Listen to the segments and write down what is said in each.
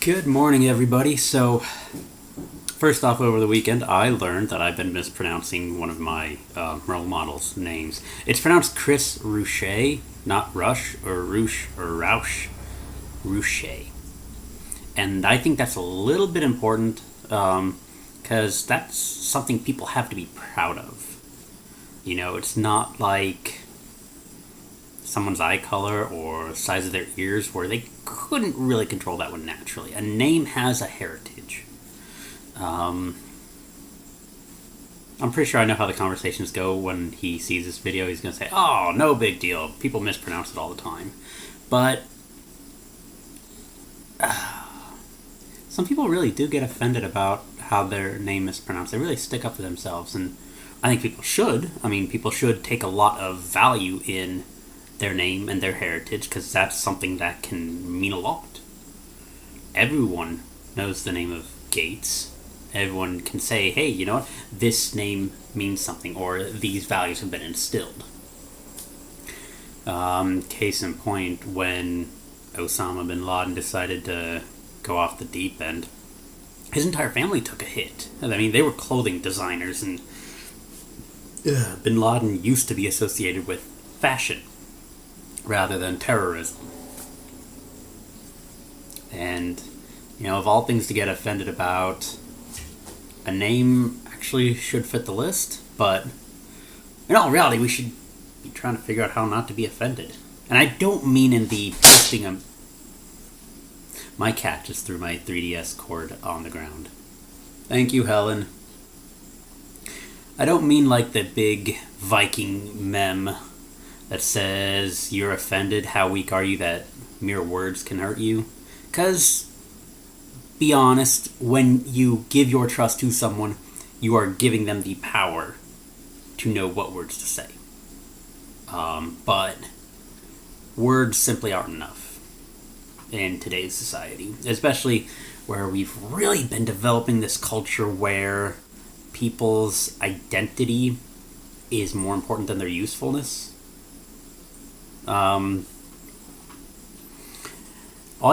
Good morning, everybody. So, first off, over the weekend, I learned that I've been mispronouncing one of my role models' names. It's pronounced Chris Rusche, not Rush or Roosh or Roush. Rusche. And I think that's a little bit important because that's something people have to be proud of. You know, it's not like someone's eye color or size of their ears where they couldn't really control that one naturally. A name has a heritage. I'm pretty sure I know how the conversations go when he sees this video. He's going to say, oh, no big deal. People mispronounce it all the time. But some people really do get offended about how their name is pronounced. They really stick up for themselves. And I think people should. I mean, people should take a lot of value in their name and their heritage because that's something that can mean a lot. Everyone knows the name of Gates. Everyone can say, hey, you know what? This name means something, or these values have been instilled. Case in point, when Osama bin Laden decided to go off the deep end, his entire family took a hit. I mean, they were clothing designers, and bin Laden used to be associated with fashion rather than terrorism. And, you know, of all things to get offended about, a name actually should fit the list, but in all reality, we should be trying to figure out how not to be offended. And I don't mean in the twisting of... My cat just threw my 3DS cord on the ground. Thank you, Helen. I don't mean like the big Viking meme that says, you're offended, how weak are you that mere words can hurt you? Because, be honest, when you give your trust to someone, you are giving them the power to know what words to say. But words simply aren't enough in today's society, especially where we've really been developing this culture where people's identity is more important than their usefulness. All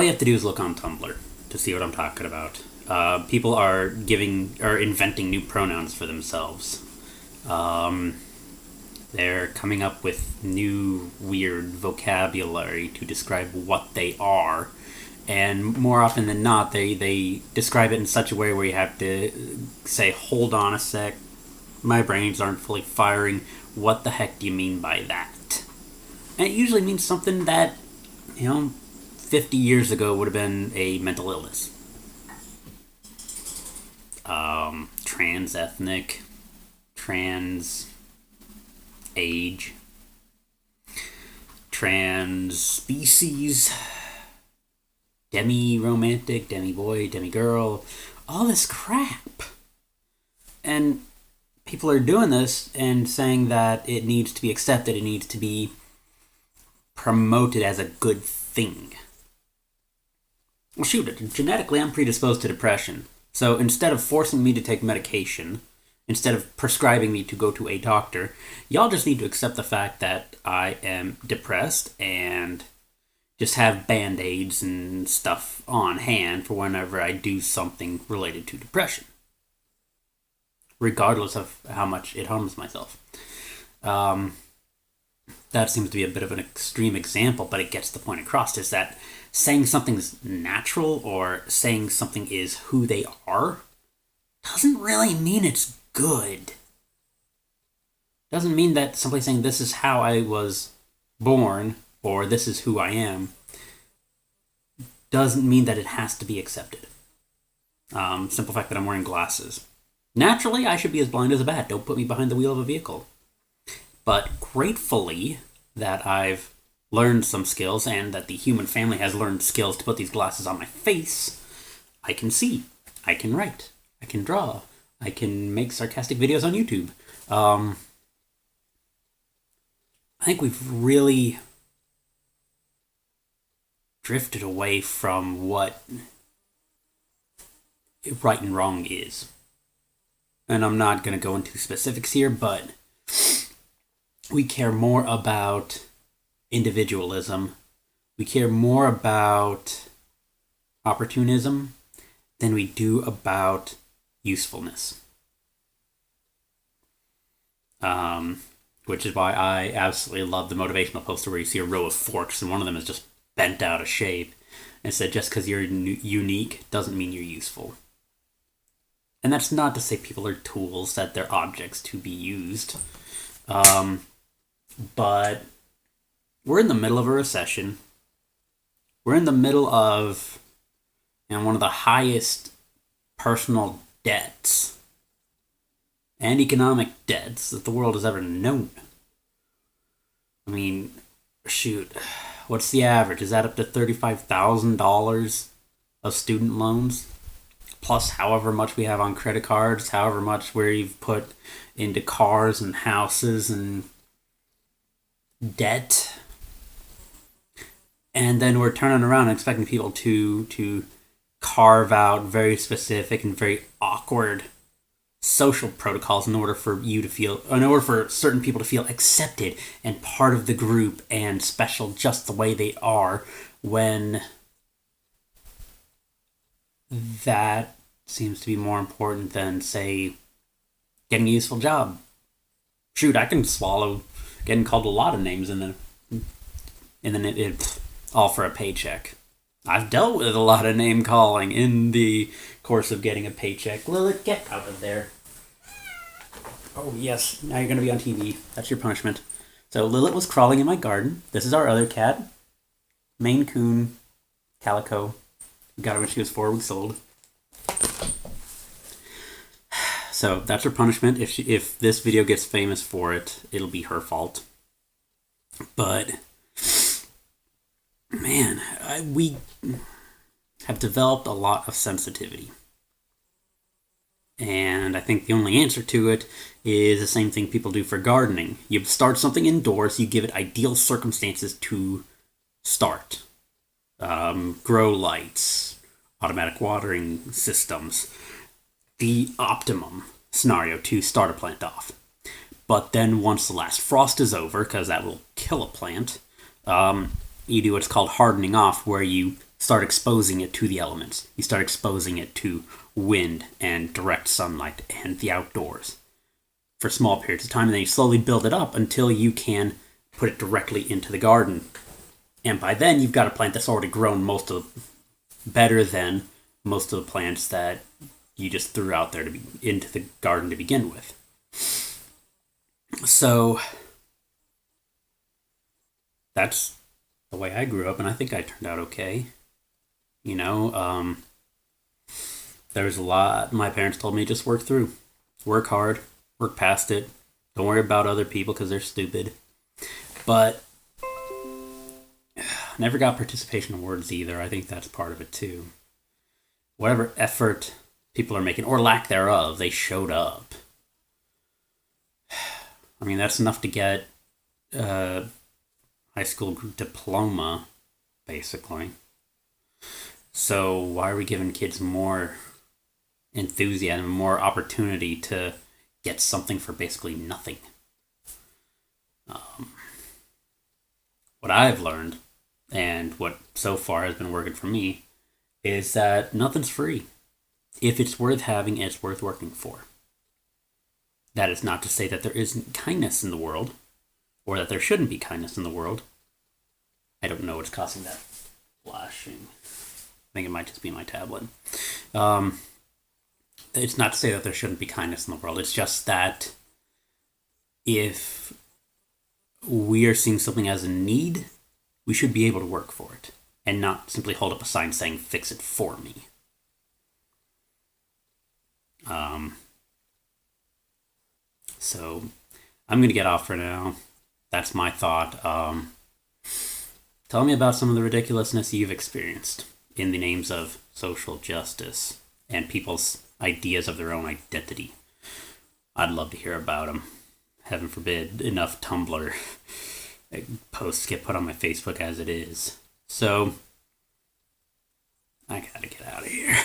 you have to do is look on Tumblr to see what I'm talking about. People are inventing new pronouns for themselves. They're coming up with new weird vocabulary to describe what they are, and more often than not, they describe it in such a way where you have to say, hold on a sec, my brains aren't fully firing, what the heck do you mean by that? And it usually means something that, 50 years ago would have been a mental illness. Trans-ethnic, trans-age, trans-species, demi-romantic, demi-boy, demi-girl, all this crap. And people are doing this and saying that it needs to be accepted, it needs to be promoted as a good thing. Well, shoot, genetically I'm predisposed to depression. So instead of forcing me to take medication, instead of prescribing me to go to a doctor, y'all just need to accept the fact that I am depressed and just have band-aids and stuff on hand for whenever I do something related to depression, regardless of how much it harms myself. That seems to be a bit of an extreme example, but it gets the point across, is that saying something's natural or saying something is who they are doesn't really mean it's good. Doesn't mean that simply saying this is how I was born or this is who I am doesn't mean that it has to be accepted. Simple fact that I'm wearing glasses. Naturally, I should be as blind as a bat. Don't put me behind the wheel of a vehicle. But gratefully that I've learned some skills and that the human family has learned skills to put these glasses on my face, I can see, I can write, I can draw, I can make sarcastic videos on YouTube. I think we've really drifted away from what right and wrong is. And I'm not going to go into specifics here, but we care more about individualism. We care more about opportunism than we do about usefulness. Which is why I absolutely love the motivational poster where you see a row of forks and one of them is just bent out of shape. And said just because you're unique doesn't mean you're useful. And that's not to say people are tools, that they're objects to be used. But we're in the middle of a recession. We're in the middle of one of the highest personal debts and economic debts that the world has ever known. I mean, shoot, what's the average? Is that up to $35,000 of student loans? Plus however much we have on credit cards, however much we've put into cars and houses and debt. And then we're turning around and expecting people to carve out very specific and very awkward social protocols in order for certain people to feel accepted and part of the group and special just the way they are, when that seems to be more important than, say, getting a useful job. Shoot, I can swallow getting called a lot of names and then all for a paycheck. I've dealt with a lot of name calling in the course of getting a paycheck. Lilith, get out of there. Oh, yes, now you're going to be on TV. That's your punishment. So Lilith was crawling in my garden. This is our other cat. Maine Coon, Calico. We got her when she was 4 weeks old. So that's her punishment. If this video gets famous for it, it'll be her fault. But man, we have developed a lot of sensitivity. And I think the only answer to it is the same thing people do for gardening. You start something indoors, you give it ideal circumstances to start. Grow lights, automatic watering systems, the optimum scenario to start a plant off. But then once the last frost is over, because that will kill a plant, you do what's called hardening off, where you start exposing it to the elements. You start exposing it to wind and direct sunlight and the outdoors for small periods of time, and then you slowly build it up until you can put it directly into the garden. And by then, you've got a plant that's already grown better than most of the plants that you just threw out there into the garden to begin with. So that's the way I grew up, and I think I turned out okay. There's a lot my parents told me, just work through. Work hard, work past it. Don't worry about other people because they're stupid. But never got participation awards either. I think that's part of it too. Whatever effort people are making, or lack thereof, they showed up. I mean, that's enough to get a high school diploma, basically. So why are we giving kids more enthusiasm, more opportunity to get something for basically nothing? What I've learned, and what so far has been working for me, is that nothing's free. If it's worth having, it's worth working for. That is not to say that there isn't kindness in the world, or that there shouldn't be kindness in the world. I don't know what's causing that flashing. I think it might just be my tablet. It's not to say that there shouldn't be kindness in the world. It's just that if we are seeing something as a need, we should be able to work for it, and not simply hold up a sign saying, "Fix it for me." So I'm going to get off for now. That's my thought. Tell me about some of the ridiculousness you've experienced in the names of social justice and people's ideas of their own identity. I'd love to hear about them. Heaven forbid enough Tumblr posts get put on my Facebook as it is. So I gotta get out of here.